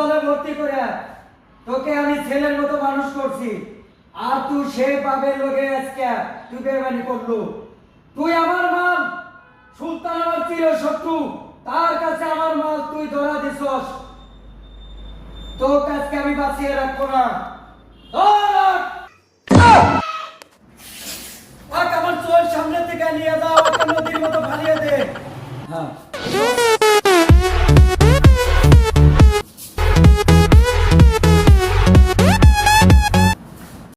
দলে ভর্তি করে তোকে আমি ছেলের মতো মানুষ করছি, আর তুই সেই পাবের লোকে আজকে তুই বেমানি করলো। তুই আমার মাল, সুলতান আমার চির শত্রু, তার কাছে আমার মাল তুই ধরা দিছস, তোর কাছে আমি বাঁচিয়ে রাখবো না।